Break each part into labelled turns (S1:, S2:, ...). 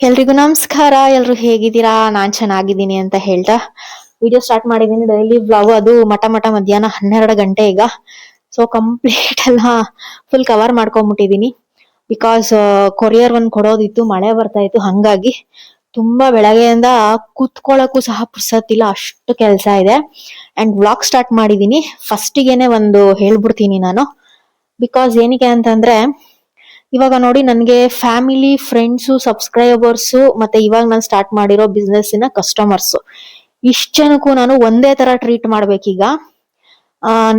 S1: ಎಲ್ರಿಗೂ ನಮಸ್ಕಾರ. ಎಲ್ರು ಹೇಗಿದ್ದೀರಾ? ನಾನ್ ಚೆನ್ನಾಗಿದ್ದೀನಿ ಅಂತ ಹೇಳ್ತಾ ವಿಡಿಯೋ ಸ್ಟಾರ್ಟ್ ಮಾಡಿದೀನಿ. ಡೈಲಿ ವ್ಲಾಗ್ ಅದು ಮಠ ಮಧ್ಯಾಹ್ನ 12 ಗಂಟೆ ಈಗ. ಸೊ ಕಂಪ್ಲೀಟ್ ಎಲ್ಲ ಫುಲ್ ಕವರ್ ಮಾಡ್ಕೊಂಡ್ಬಿಟ್ಟಿದೀನಿ. ಬಿಕಾಸ್ ಕೊರಿಯರ್ ಒಂದ್ ಕೊಡೋದಿತ್ತು, ಮಳೆ ಬರ್ತಾ ಇತ್ತು. ಹಂಗಾಗಿ ತುಂಬಾ ಬೆಳಗ್ಗೆಯಿಂದ ಕೂತ್ಕೊಳ್ಳಕ್ಕೂ ಸಹ ಪುರ್ಸತ್ತಿಲ್ಲ, ಅಷ್ಟು ಕೆಲಸ ಇದೆ. ಅಂಡ್ ವ್ಲಾಗ್ ಸ್ಟಾರ್ಟ್ ಮಾಡಿದೀನಿ. ಫಸ್ಟಿಗೆನೆ ಒಂದು ಹೇಳ್ಬಿಡ್ತೀನಿ ನಾನು. ಬಿಕಾಸ್ ಏನಕ್ಕೆ ಅಂತಂದ್ರೆ, ಇವಾಗ ನೋಡಿ ನನ್ಗೆ ಫ್ಯಾಮಿಲಿ, ಫ್ರೆಂಡ್ಸು, ಸಬ್ಸ್ಕ್ರೈಬರ್ಸು ಮತ್ತೆ ಇವಾಗ ನಾನು ಸ್ಟಾರ್ಟ್ ಮಾಡಿರೋ ಬಿಸ್ನೆಸ್ ಕಸ್ಟಮರ್ಸ್, ಇಷ್ಟ ಜನಕ್ಕೂ ನಾನು ಒಂದೇ ತರ ಟ್ರೀಟ್ ಮಾಡ್ಬೇಕೀಗ.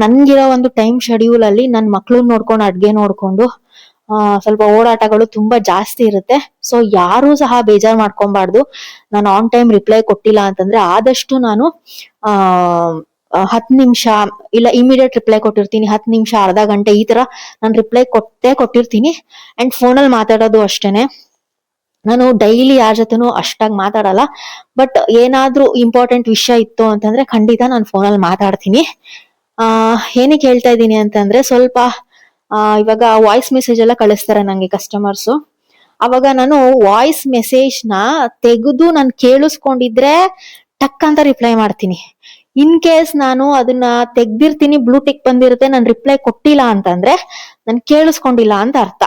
S1: ನನ್ಗಿರೋ ಒಂದು ಟೈಮ್ ಶೆಡ್ಯೂಲ್ ಅಲ್ಲಿ ನನ್ ಮಕ್ಳನ್ನ ನೋಡ್ಕೊಂಡು, ಅಡ್ಗೆ ನೋಡ್ಕೊಂಡು, ಸ್ವಲ್ಪ ಓಡಾಟಗಳು ತುಂಬಾ ಜಾಸ್ತಿ ಇರುತ್ತೆ. ಸೊ ಯಾರು ಸಹ ಬೇಜಾರ್ ಮಾಡ್ಕೊಬಾರ್ದು. ನಾನು ಆನ್ ಟೈಮ್ ರಿಪ್ಲೈ ಕೊಟ್ಟಿಲ್ಲ ಅಂತಂದ್ರೆ ಆದಷ್ಟು ನಾನು ಆ 10 ನಿಮಿಷ ಇಲ್ಲ ಇಮಿಡಿಯೇಟ್ ರಿಪ್ಲೈ ಕೊಟ್ಟಿರ್ತೀನಿ. 10 ನಿಮಿಷ, ಅರ್ಧ ಗಂಟೆ ಈ ತರ ನಾನು ರಿಪ್ಲೈ ಕೊಟ್ಟಿರ್ತೀನಿ. ಅಂಡ್ ಫೋನಲ್ಲಿ ಮಾತಾಡೋದು ಅಷ್ಟೇನೆ. ನಾನು ಡೈಲಿ ಯಾರ ಜೊತೆನೂ ಅಷ್ಟಾಗಿ ಮಾತಾಡಲ್ಲ. ಬಟ್ ಏನಾದ್ರೂ ಇಂಪಾರ್ಟೆಂಟ್ ವಿಷಯ ಇತ್ತು ಅಂತಂದ್ರೆ ಖಂಡಿತ ನಾನು ಫೋನಲ್ಲಿ ಮಾತಾಡ್ತೀನಿ. ಏನಕ್ಕೆ ಹೇಳ್ತಾ ಇದ್ದೀನಿ ಅಂತಂದ್ರೆ, ಸ್ವಲ್ಪ ಇವಾಗ ವಾಯ್ಸ್ ಮೆಸೇಜ್ ಎಲ್ಲ ಕಳಿಸ್ತಾರೆ ನಂಗೆ ಕಸ್ಟಮರ್ಸ್. ಅವಾಗ ನಾನು ವಾಯ್ಸ್ ಮೆಸೇಜ್ ನ ತೆಗೆದು ನಾನು ಕೇಳಿಸ್ಕೊಂಡಿದ್ರೆ ಟಕ್ ಅಂತ ರಿಪ್ಲೈ ಮಾಡ್ತೀನಿ. ಇನ್ ಕೇಸ್ ನಾನು ಅದನ್ನ ತೆಗ್ದಿರ್ತೀನಿ, ಬ್ಲೂಟಿಕ್ ಬಂದಿರುತ್ತೆ, ನಾನು ರಿಪ್ಲೈ ಕೊಟ್ಟಿಲ್ಲ ಅಂತಂದ್ರೆ ನಾನು ಕೇಳಿಸ್ಕೊಂಡಿಲ್ಲ ಅಂತ ಅರ್ಥ.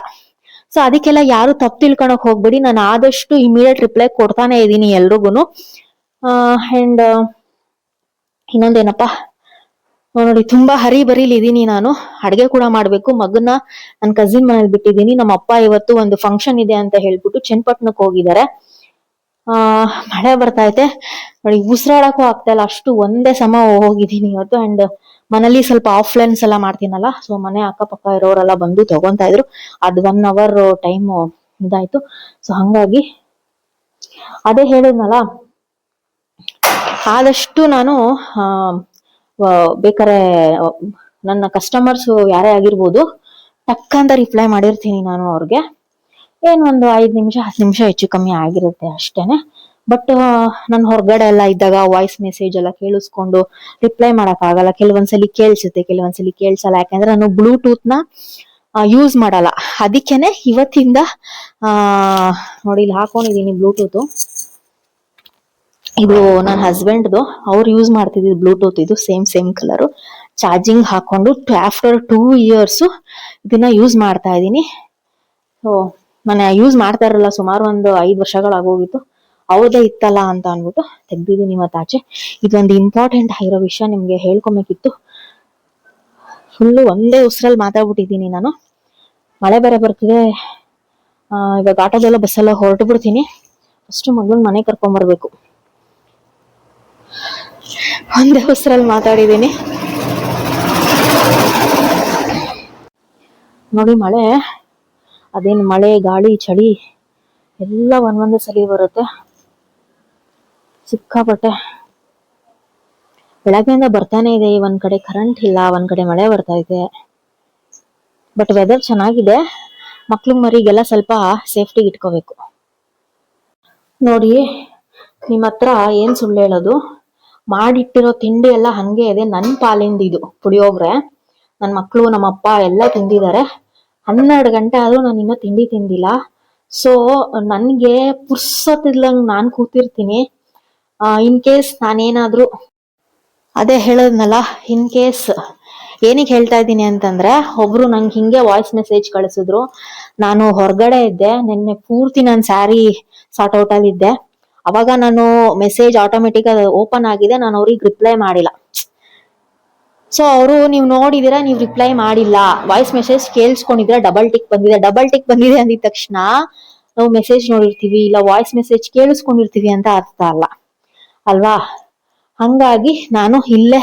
S1: ಸೊ ಅದಕ್ಕೆಲ್ಲ ಯಾರು ತಪ್ಪು ತಿಳ್ಕೊಳಕ್ ಹೋಗ್ಬೇಡಿ. ನಾನು ಆದಷ್ಟು ಇಮಿಡಿಯೇಟ್ ರಿಪ್ಲೈ ಕೊಡ್ತಾನೆ ಇದ್ದೀನಿ ಎಲ್ರಿಗೂನು. ಅಂಡ್ ಇನ್ನೊಂದೇನಪ್ಪಾ ನೋಡಿ, ತುಂಬಾ ಹರಿಬರಿಲಿ ಇದೀನಿ ನಾನು. ಅಡ್ಗೆ ಕೂಡ ಮಾಡ್ಬೇಕು. ಮಗನ್ನ ನನ್ ಕಸಿನ್ ಮನೇಲಿ ಬಿಟ್ಟಿದ್ದೀನಿ. ನಮ್ಮ ಅಪ್ಪ ಇವತ್ತು ಒಂದು ಫಂಕ್ಷನ್ ಇದೆ ಅಂತ ಹೇಳ್ಬಿಟ್ಟು ಚನ್ನಪಟ್ಟಣಕ್ಕೆ ಹೋಗಿದ್ದಾರೆ. ಮಳೆ ಬರ್ತಾ ಐತೆ ನೋಡಿ, ಉಸಿರಾಡಕ್ಕೂ ಆಗ್ತಾ ಇಲ್ಲ, ಅಷ್ಟು ಒಂದೇ ಸಮ ಹೋಗಿದ್ದೀನಿ ಇವತ್ತು. ಅಂಡ್ ಮನೇಲಿ ಸ್ವಲ್ಪ ಆಫ್ಲೈನ್ಸ್ ಎಲ್ಲ ಮಾಡ್ತೀನಲ್ಲ, ಸೊ ಮನೆ ಅಕ್ಕಪಕ್ಕ ಇರೋರೆಲ್ಲ ಬಂದು ತಗೊಂತಾ ಇದ್ರು. ಅದ್ 1 ಅವರ್ ಟೈಮ್ ಇದಾಯ್ತು. ಸೊ ಹಂಗಾಗಿ ಅದೇ ಹೇಳಿದ್ನಲ್ಲ, ಆದಷ್ಟು ನಾನು ಬೇಕಾರೆ ನನ್ನ ಕಸ್ಟಮರ್ಸ್ ಯಾರೇ ಆಗಿರ್ಬೋದು, ಟಕ್ ಅಂತ ರಿಪ್ಲೈ ಮಾಡಿರ್ತೀನಿ ನಾನು ಅವ್ರಿಗೆ. ಒಂದು 5 ನಿಮಿಷ 10 ನಿಮಿಷ ಹೆಚ್ಚು ಕಮ್ಮಿ ಆಗಿರುತ್ತೆ ಅಷ್ಟೇನೆ. ಬಟ್ ನಾನು ಹೊರಗಡೆ ಎಲ್ಲ ಇದ್ದಾಗ ವಾಯ್ಸ್ ಮೆಸೇಜ್ ಎಲ್ಲ ಕೇಳಿಸ್ಕೊಂಡು ರಿಪ್ಲೈ ಮಾಡಕ್ ಆಗಲ್ಲ. ಕೆಲವೊಂದ್ಸಲಿ ಕೇಳಿಸುತ್ತೆ, ಕೆಲವೊಂದ್ಸಲಿ ಕೇಳಿಸಲ್ಲ. ಯಾಕಂದ್ರೆ ನಾನು ಬ್ಲೂಟೂತ್ ನ ಯೂಸ್ ಮಾಡಲ್ಲ. ಅದಕ್ಕೇನೆ ಇವತ್ತಿಂದ ನೋಡಿ ಇಲ್ಲಿ ಹಾಕೊಂಡಿದೀನಿ ಬ್ಲೂಟೂತ್. ಇದು ನನ್ನ ಹಸ್ಬೆಂಡ್ದು, ಅವ್ರು ಯೂಸ್ ಮಾಡ್ತಿದ್ದು ಬ್ಲೂಟೂತ್. ಇದು ಸೇಮ್ ಕಲರ್. ಚಾರ್ಜಿಂಗ್ ಹಾಕೊಂಡು ಆಫ್ಟರ್ 2 years ಇದನ್ನ ಯೂಸ್ ಮಾಡ್ತಾ ಇದ್ದೀನಿ. ಸೊ ನಾನು ಯೂಸ್ ಮಾಡ್ತಾ ಇರಲ್ಲ, ಸುಮಾರು ಒಂದು 5 ವರ್ಷಗಳಾಗೋಗಿತ್ತು. ಅವ್ರದೇ ಇತ್ತಲ್ಲ ಅಂತ ಅನ್ಬಿಟ್ಟು ತೆಗ್ದಿದ್ದೀನಿ ಇವತ್ತು ಆಚೆ. ಇದೊಂದು ಇಂಪಾರ್ಟೆಂಟ್ ಆಗಿರೋ ವಿಷಯ ನಿಮ್ಗೆ ಹೇಳ್ಕೊಬೇಕಿತ್ತು. ಫುಲ್ಲು ಒಂದೇ ಉಸಿರಲ್ಲಿ ಮಾತಾಡ್ಬಿಟ್ಟಿದ್ದೀನಿ ನಾನು. ಮಳೆ ಬೇರೆ ಬರ್ತಿದೆ. ಇವಾಗ ಆಟೋದೆಲ್ಲ ಬಸ್ಸೆಲ್ಲ ಹೊರಟು ಬಿಡ್ತೀನಿ. ಫಸ್ಟ್ ಮಗಳನ್ನ ಮನೆ ಕರ್ಕೊಂಡ್ಬರ್ಬೇಕು. ಒಂದೇ ಉಸಿರಲ್ಲಿ ಮಾತಾಡಿದ್ದೀನಿ ನೋಡಿ. ಮಳೆ ಅದೇನು ಮಳೆ, ಗಾಳಿ, ಚಳಿ ಎಲ್ಲ ಒಂದೊಂದೇ ಸಲಿ ಬರುತ್ತೆ. ಸಿಕ್ಕಾಪಟ್ಟೆ ಬೆಳಗ್ಗೆಯಿಂದ ಬರ್ತಾನೆ ಇದೆ. ಒಂದ್ ಕಡೆ ಕರೆಂಟ್ ಇಲ್ಲ, ಒಂದ್ ಕಡೆ ಮಳೆ ಬರ್ತಾ ಇದೆ. ಬಟ್ ವೆದರ್ ಚೆನ್ನಾಗಿದೆ. ಮಕ್ಳು ಮರಿಗೆಲ್ಲ ಸ್ವಲ್ಪ ಸೇಫ್ಟಿಗೆ ಇಟ್ಕೋಬೇಕು. ನೋಡಿ, ನಿಮ್ಮ ಹತ್ರ ಏನ್ ಸುಳ್ಳು ಹೇಳೋದು, ಮಾಡಿಟ್ಟಿರೋ ತಿಂಡಿ ಎಲ್ಲ ಹಂಗೆ ಇದೆ. ನನ್ ಪಾಲಿಂದ ಇದು ಪುಳಿಯೋಗ್ರೆ. ನನ್ ಮಕ್ಳು, ನಮ್ಮಪ್ಪ ಎಲ್ಲ ತಿಂದಿದ್ದಾರೆ. 12 ಗಂಟೆ ಆದ್ರೂ ನಾನು ಇನ್ನೂ ತಿಂಡಿ ತಿಂದಿಲ್ಲ. ಸೊ ನನ್ಗೆ ಪುರ್ಸೊತ್ತಿಲ್ಲಂಗ್ ನಾನ್ ಕೂತಿರ್ತೀನಿ. ಇನ್ ಕೇಸ್ ನಾನೇನಾದ್ರೂ, ಅದೇ ಹೇಳದ್ನಲ್ಲ, ಇನ್ ಕೇಸ್ ಏನಕ್ಕೆ ಹೇಳ್ತಾ ಇದ್ದೀನಿ ಅಂತಂದ್ರೆ, ಒಬ್ರು ನಂಗೆ ಹಿಂಗೆ ವಾಯ್ಸ್ ಮೆಸೇಜ್ ಕಳಿಸಿದ್ರು. ನಾನು ಹೊರಗಡೆ ಇದ್ದೆ ನಿನ್ನೆ ಪೂರ್ತಿ, ನಾನು ಸ್ಯಾರಿ ಸಾರ್ಟ್ ಔಟ್ ಅಲ್ಲಿ ಇದ್ದೆ. ಅವಾಗ ನಾನು ಮೆಸೇಜ್ ಆಟೋಮೆಟಿಕ್ ಓಪನ್ ಆಗಿದೆ, ನಾನು ಅವ್ರಿಗೆ ರಿಪ್ಲೈ ಮಾಡಿಲ್ಲ. ಸೊ ಅವರು, ನೀವು ನೋಡಿದಿರಾ, ನೀವು ರಿಪ್ಲೈ ಮಾಡಿಲ್ಲ, ವಾಯ್ಸ್ ಮೆಸೇಜ್ ಕೇಳಿಸ್ಕೊಂಡಿದ್ರೆ ಡಬಲ್ ಟಿಕ್ ಬಂದಿದೆ ಅಂದಿದ ತಕ್ಷಣ ನಾವು ಮೆಸೇಜ್ ನೋಡಿರ್ತೀವಿ ಇಲ್ಲ ವಾಯ್ಸ್ ಮೆಸೇಜ್ ಕೇಳಿಸ್ಕೊಂಡಿರ್ತೀವಿ ಅಂತ ಅರ್ಥ ಅಲ್ಲ ಅಲ್ವಾ. ಹಂಗಾಗಿ ನಾನು ಇಲ್ಲೇ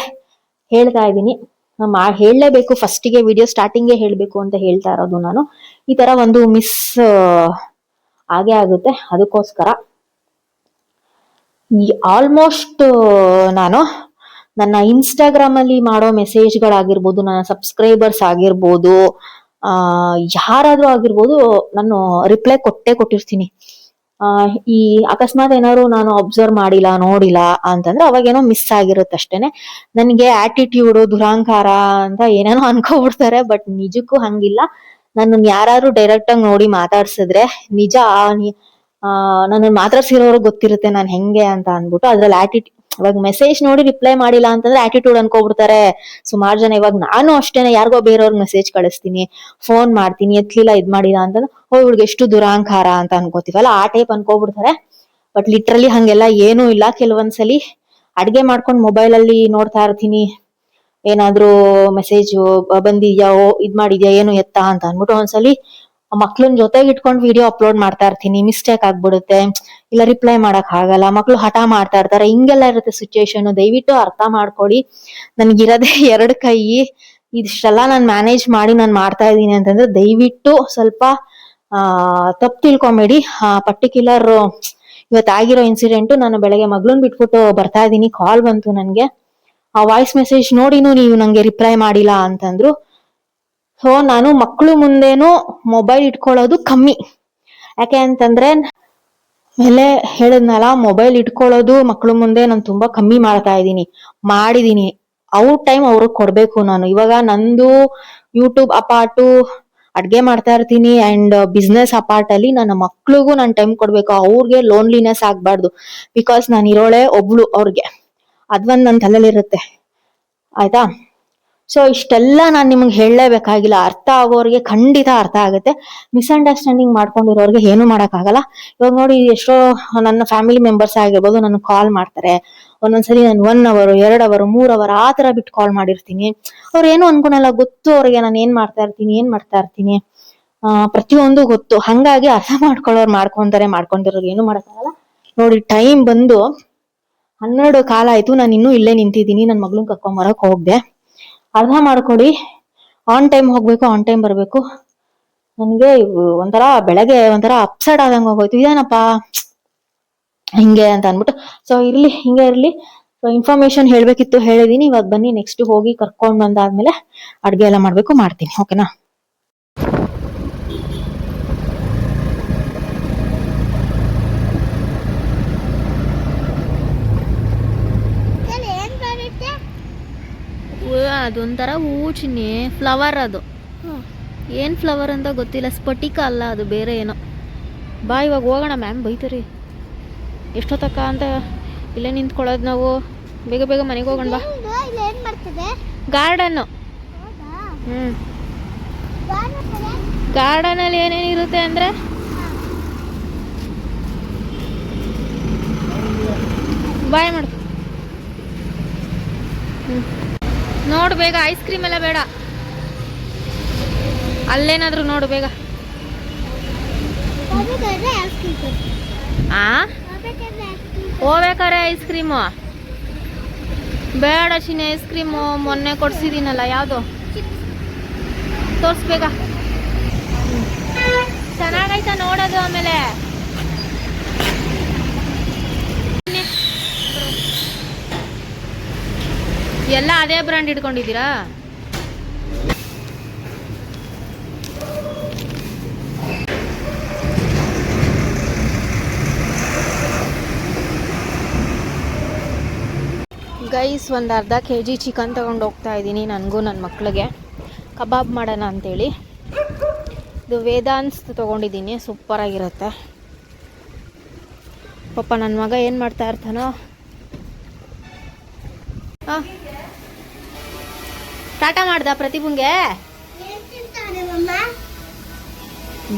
S1: ಹೇಳ್ತಾ ಇದ್ದೀನಿ, ಹೇಳಲೇಬೇಕು. ಫಸ್ಟಿಗೆ ವಿಡಿಯೋ ಸ್ಟಾರ್ಟಿಂಗ್ಗೆ ಹೇಳ್ಬೇಕು ಅಂತ ಹೇಳ್ತಾ ಇರೋದು ನಾನು. ಈ ತರ ಒಂದು ಮಿಸ್ ಆಗೇ ಆಗುತ್ತೆ. ಅದಕ್ಕೋಸ್ಕರ ಆಲ್ಮೋಸ್ಟ್ ನಾನು ನನ್ನ ಇನ್ಸ್ಟಾಗ್ರಾಮ್ ಅಲ್ಲಿ ಮಾಡೋ ಮೆಸೇಜ್ಗಳಾಗಿರ್ಬೋದು, ನನ್ನ ಸಬ್ಸ್ಕ್ರೈಬರ್ಸ್ ಆಗಿರ್ಬೋದು, ಯಾರಾದ್ರೂ ಆಗಿರ್ಬೋದು, ನಾನು ರಿಪ್ಲೈ ಕೊಟ್ಟಿರ್ತೀನಿ. ಈ ಅಕಸ್ಮಾತ್ ಏನಾದ್ರು ನಾನು ಅಬ್ಸರ್ವ್ ಮಾಡಿಲ್ಲ, ನೋಡಿಲ್ಲ ಅಂತಂದ್ರೆ ಅವಾಗೇನೋ ಮಿಸ್ ಆಗಿರುತ್ತೆ ಅಷ್ಟೇನೆ. ನನ್ಗೆ ಆಟಿಟ್ಯೂಡ್, ದುರಾಂಕಾರ ಅಂತ ಏನೇನೋ ಅನ್ಕೋಬಿಡ್ತಾರೆ. ಬಟ್ ನಿಜಕ್ಕೂ ಹಂಗಿಲ್ಲ. ನನ್ನ ಯಾರು ಡೈರೆಕ್ಟ್ ಆಗಿ ನೋಡಿ ಮಾತಾಡ್ಸಿದ್ರೆ, ನಿಜ ನನ್ನ ಮಾತಾಡ್ಸಿರೋರ್ಗ್ ಗೊತ್ತಿರುತ್ತೆ ನಾನ್ ಹೆಂಗೆ ಅಂತ ಅನ್ಬಿಟ್ಟು ಅದ್ರಲ್ಲಿ ಆಟಿಟ್ಯೂಡ್. ಇವಾಗ ಮೆಸೇಜ್ ನೋಡಿ ರಿಪ್ಲೈ ಮಾಡಿಲ್ಲ ಅಂತಂದ್ರೆ ಆಟಿಟ್ಯೂಡ್ ಅನ್ಕೋಬಿಡ್ತಾರೆ ಸುಮಾರು ಜನ. ಇವಾಗ ನಾನು ಅಷ್ಟೇನೆ, ಯಾರಿಗೋ ಬೇರೆಯವ್ರಿಗೆ ಮೆಸೇಜ್ ಕಳಿಸ್ತೀನಿ, ಫೋನ್ ಮಾಡ್ತೀನಿ, ಎತ್ಲಿಲ್ಲ ಇದ್ ಮಾಡಿಲ್ಲ ಅಂತಂದ್ರೆ ಇವ್ಳಿಗೆ ಎಷ್ಟು ದುರಾಂಕಾರ ಅಂತ ಅನ್ಕೋತೀವಲ್ಲ, ಆ ಟೈಪ್ ಅನ್ಕೋಬಿಡ್ತಾರೆ. ಬಟ್ ಲಿಟ್ರಲಿ ಹಂಗೆಲ್ಲ ಏನೂ ಇಲ್ಲ. ಕೆಲವೊಂದ್ಸಲಿ ಅಡ್ಗೆ ಮಾಡ್ಕೊಂಡ್ ಮೊಬೈಲ್ ಅಲ್ಲಿ ನೋಡ್ತಾ ಇರ್ತೀನಿ, ಏನಾದ್ರೂ ಮೆಸೇಜ್ ಬಂದಿದ್ಯಾ, ಇದ್ ಮಾಡಿದ್ಯಾ, ಏನು ಎತ್ತ ಅಂತ ಅನ್ಬಿಟ್ಟು ಒಂದ್ಸಲಿ ಮಕ್ಳನ್ ಜೊತೆಗೆ ಇಟ್ಕೊಂಡು ವಿಡಿಯೋ ಅಪ್ಲೋಡ್ ಮಾಡ್ತಾ ಇರ್ತೀನಿ, ಮಿಸ್ಟೇಕ್ ಆಗ್ಬಿಡುತ್ತೆ, ಇಲ್ಲ ರಿಪ್ಲೈ ಮಾಡಕ್ ಆಗಲ್ಲ, ಮಕ್ಳು ಹಠ ಮಾಡ್ತಾ ಇರ್ತಾರೆ, ಹಿಂಗೆಲ್ಲ ಇರುತ್ತೆ ಸಿಚುಯೇಷನ್. ದಯವಿಟ್ಟು ಅರ್ಥ ಮಾಡ್ಕೊಡಿ. ನನ್ಗಿರೋದೇ 2 ಕೈ, ಇಷ್ಟೆಲ್ಲ ನಾನ್ ಮ್ಯಾನೇಜ್ ಮಾಡಿ ನಾನ್ ಮಾಡ್ತಾ ಇದ್ದೀನಿ ಅಂತಂದ್ರೆ ದಯವಿಟ್ಟು ಸ್ವಲ್ಪ ತಪ್ಪು ತಿಳ್ಕೊಬೇಡಿ. ಪರ್ಟಿಕ್ಯುಲರ್ ಇವತ್ತಾಗಿರೋ ಇನ್ಸಿಡೆಂಟ್, ನಾನು ಬೆಳಗ್ಗೆ ಮಗ್ಳನ್ ಬಿಟ್ಬಿಟ್ಟು ಬರ್ತಾ ಇದ್ದೀನಿ, ಕಾಲ್ ಬಂತು ನನ್ಗೆ. ಆ ವಾಯ್ಸ್ ಮೆಸೇಜ್ ನೋಡಿನೂ ನೀವು ನಂಗೆ ರಿಪ್ಲೈ ಮಾಡಿಲ್ಲ ಅಂತಂದ್ರು. ಸೊ ನಾನು ಮಕ್ಳು ಮುಂದೇನು ಮೊಬೈಲ್ ಇಟ್ಕೊಳ್ಳೋದು ಕಮ್ಮಿ. ಯಾಕೆ ಅಂತಂದ್ರೆ ಮೇಲೆ ಹೇಳಿದ್ನಲ್ಲ, ಮೊಬೈಲ್ ಇಟ್ಕೊಳ್ಳೋದು ಮಕ್ಳು ಮುಂದೆ ನಾನು ತುಂಬಾ ಕಮ್ಮಿ ಮಾಡ್ತಾ ಮಾಡಿದೀನಿ. ಅವ್ರ ಟೈಮ್ ಅವ್ರಿಗೆ ಕೊಡ್ಬೇಕು. ನಾನು ಇವಾಗ ನಂದು ಯೂಟ್ಯೂಬ್ ಅಪಾರ್ಟು, ಅಡ್ಗೆ ಮಾಡ್ತಾ ಇರ್ತೀನಿ, ಅಂಡ್ ಬಿಸ್ನೆಸ್ ಅಪಾರ್ಟ್ ಅಲ್ಲಿ ನನ್ನ ಮಕ್ಳಿಗೂ ನಾನು ಟೈಮ್ ಕೊಡ್ಬೇಕು. ಅವ್ರಿಗೆ ಲೋನ್ಲಿನೆಸ್ ಆಗ್ಬಾರ್ದು. ಬಿಕಾಸ್ ನಾನು ಇರೋಳೆ ಒಬ್ಳು ಅವ್ರಿಗೆ, ಅದೊಂದ್ ನನ್ ತಲೆಲಿರುತ್ತೆ. ಆಯ್ತಾ? ಸೊ ಇಷ್ಟೆಲ್ಲ ನಾನ್ ನಿಮ್ಗೆ ಹೇಳಲೇಬೇಕಾಗಿಲ್ಲ. ಅರ್ಥ ಆಗೋರಿಗೆ ಖಂಡಿತ ಅರ್ಥ ಆಗುತ್ತೆ. ಮಿಸ್ಅಂಡರ್ಸ್ಟ್ಯಾಂಡಿಂಗ್ ಮಾಡ್ಕೊಂಡಿರೋರ್ಗೆ ಏನು ಮಾಡಕ್ ಆಗಲ್ಲ. ಇವಾಗ ನೋಡಿ, ಎಷ್ಟೋ ನನ್ನ ಫ್ಯಾಮಿಲಿ ಮೆಂಬರ್ಸ್ ಆಗಿರ್ಬೋದು ನನ್ಗೆ ಕಾಲ್ ಮಾಡ್ತಾರೆ. ಒಂದೊಂದ್ಸಲಿ ನಾನು 1 ಅವರ್ 2 ಅವರ್ 3 ಅವರ್ ಆ ತರ ಬಿಟ್ಟು ಕಾಲ್ ಮಾಡಿರ್ತೀನಿ. ಅವ್ರು ಏನು ಅನ್ಕೊಳಲ್ಲ, ಗೊತ್ತು ಅವ್ರಿಗೆ ನಾನು ಏನ್ ಮಾಡ್ತಾ ಇರ್ತೀನಿ. ಪ್ರತಿಯೊಂದು ಗೊತ್ತು. ಹಂಗಾಗಿ ಅರ್ಥ ಮಾಡ್ಕೊಳ್ಳೋರು ಮಾಡ್ಕೊಂತಾರೆ, ಮಾಡ್ಕೊಂಡಿರೋರು ಏನು ಮಾಡಕ್ಕಾಗಲ್ಲ. ನೋಡಿ, ಟೈಮ್ ಬಂದು 12 ಕಾಲ ಆಯ್ತು, ನಾನು ಇನ್ನೂ ಇಲ್ಲೇ ನಿಂತಿದ್ದೀನಿ. ನನ್ ಮಗ್ಳನ್ ಕರ್ಕೊಂಬರಕ್ ಹೋಗ್ದೆ. ಅರ್ಥ ಮಾಡ್ಕೊಡಿ. ಆನ್ ಟೈಮ್ ಹೋಗ್ಬೇಕು, ಆನ್ ಟೈಮ್ ಬರ್ಬೇಕು. ನನ್ಗೆ ಒಂಥರ ಬೆಳಗ್ಗೆ ಒಂಥರ ಅಪ್ಸೆಟ್ ಆದಂಗ ಹೋಗೋಯ್ತು, ಇದೇನಪ್ಪಾ ಹಿಂಗೆ ಅಂತ ಅನ್ಬಿಟ್ಟು. ಸೊ ಇರ್ಲಿ, ಹಿಂಗೆ ಇರ್ಲಿ. ಸೊ ಇನ್ಫಾರ್ಮೇಶನ್ ಹೇಳ್ಬೇಕಿತ್ತು, ಹೇಳಿದೀನಿ. ಇವಾಗ ಬನ್ನಿ ನೆಕ್ಸ್ಟ್ ಹೋಗಿ ಕರ್ಕೊಂಡ್ ಬಂದಾದ್ಮೇಲೆ ಅಡ್ಗೆ ಎಲ್ಲ ಮಾಡ್ಬೇಕು, ಮಾಡ್ತೀನಿ. ಓಕೆನಾ? ಅದೊಂಥರ ಹೂ ಚಿನ್ನಿ, ಫ್ಲವರ್ ಅದು. ಏನ್ ಫ್ಲವರ್ ಅಂತ ಗೊತ್ತಿಲ್ಲ, ಸ್ಫಟಿಕ ಅಲ್ಲ ಅದು, ಬೇರೆ ಏನೋ. ಬಾ ಇವಾಗ ಹೋಗೋಣ, ಮ್ಯಾಮ್ ಬೈತಾರೆ. ಎಷ್ಟೊತ್ತಕ್ಕ ಅಂತ ಇಲ್ಲೇ ನಿಂತ್ಕೊಳ್ಳೋದು ನಾವು. ಬೇಗ ಬೇಗ ಮನೆಗೆ ಹೋಗೋಣ ಬಾ. ಗಾರ್ಡನ್ನು. ಗಾರ್ಡನ್ ಅಲ್ಲಿ ಏನೇನಿರುತ್ತೆ ಅಂದ್ರೆ ಬಾಯ್ ಮಾಡು. ನೋಡು ಬೇಗ, ಐಸ್ ಕ್ರೀಮ್ ಎಲ್ಲ ಬೇಡ, ಅಲ್ಲೇನಾದ್ರು ನೋಡು ಬೇಗ. ಹೋಗ್ಬೇಕಾರೆ ಐಸ್ ಕ್ರೀಮು ಬೇಡ ಚಿನ್ನಿ. ಐಸ್ ಕ್ರೀಮು ಮೊನ್ನೆ ಕೊಡ್ಸಿದೀನಲ್ಲ, ಯಾವುದು ತೋರ್ಸ್ಬೇಕ. ಚೆನ್ನಾಗೈತಾ ನೋಡೋದು. ಆಮೇಲೆ ಎಲ್ಲ ಅದೇ ಬ್ರ್ಯಾಂಡ್ ಇಟ್ಕೊಂಡಿದ್ದೀರಾ? ಗೈಸ್, ಒಂದು ಅರ್ಧ kg ಚಿಕನ್ ತಗೊಂಡು ಹೋಗ್ತಾ ಇದ್ದೀನಿ, ನನಗೂ ನನ್ನ ಮಕ್ಳಿಗೆ ಕಬಾಬ್ ಮಾಡೋಣ ಅಂತೇಳಿ. ಇದು ವೇದಾಂತ್ ತೊಗೊಂಡಿದ್ದೀನಿ, ಸೂಪರಾಗಿರುತ್ತೆ. ಪಾಪ ನನ್ನ ಮಗ ಏನು ಮಾಡ್ತಾ ಇರ್ತಾನೋ. ಟಾಟಾ ಮಾಡ್ದ ಪ್ರತಿಭುಂಗೆ?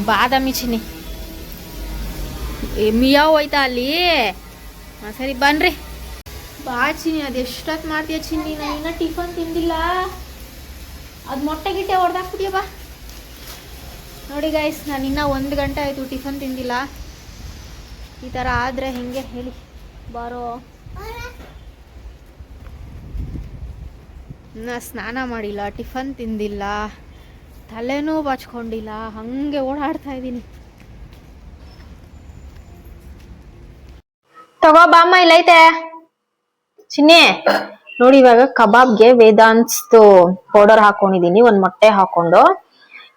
S1: ಬಾದಾಮಿ ಚಿನ್ನಿ. ಮಿಯಾವ್ ಹೋಯ್ತಾ ಅಲ್ಲಿ? ಸರಿ ಬನ್ರಿ. ಬಾ ಚಿನ್ನಿ, ಅದು ಎಷ್ಟೊತ್ತು ಮಾಡ್ತೀಯ ಚಿನ್ನಿ? ನಾನು ಇನ್ನೂ ಟಿಫನ್ ತಿಂದಿಲ್ಲ. ಅದು ಮೊಟ್ಟೆ ಗಿಟ್ಟೆ ಹೊಡೆದಾಕ್ಬಿಟ್ಟಿಯ ಬಾ. ನೋಡಿ ಗೈಸ್, ನಾನು ಇನ್ನೂ 1 ಗಂಟೆ ಆಯಿತು ಟಿಫನ್ ತಿಂದಿಲ್ಲ. ಈ ಥರ ಆದರೆ ಹೆಂಗೆ ಹೇಳಿ? ಬಾರೋ. ನಾ ಸ್ನಾನ ಮಾಡಿಲ್ಲ, ಟಿಫನ್ ತಿಂದಿಲ್ಲ, ತಲೆನೂ ಬಾಚ್ಕೊಂಡಿಲ್ಲ, ಹಂಗೆ ಓಡಾಡ್ತಾ ಇದ್ದೀನಿ. ತಗೋ ಬಾಮ್ಮ, ಇಲ್ಲೈತೆ ಚಿನ್ನಿ. ನೋಡಿ, ಇವಾಗ ಕಬಾಬ್ಗೆ ವೇದಾಂತ್ಸ್ದು ಪೌಡರ್ ಹಾಕೊಂಡಿದೀನಿ, 1 ಮೊಟ್ಟೆ ಹಾಕೊಂಡು.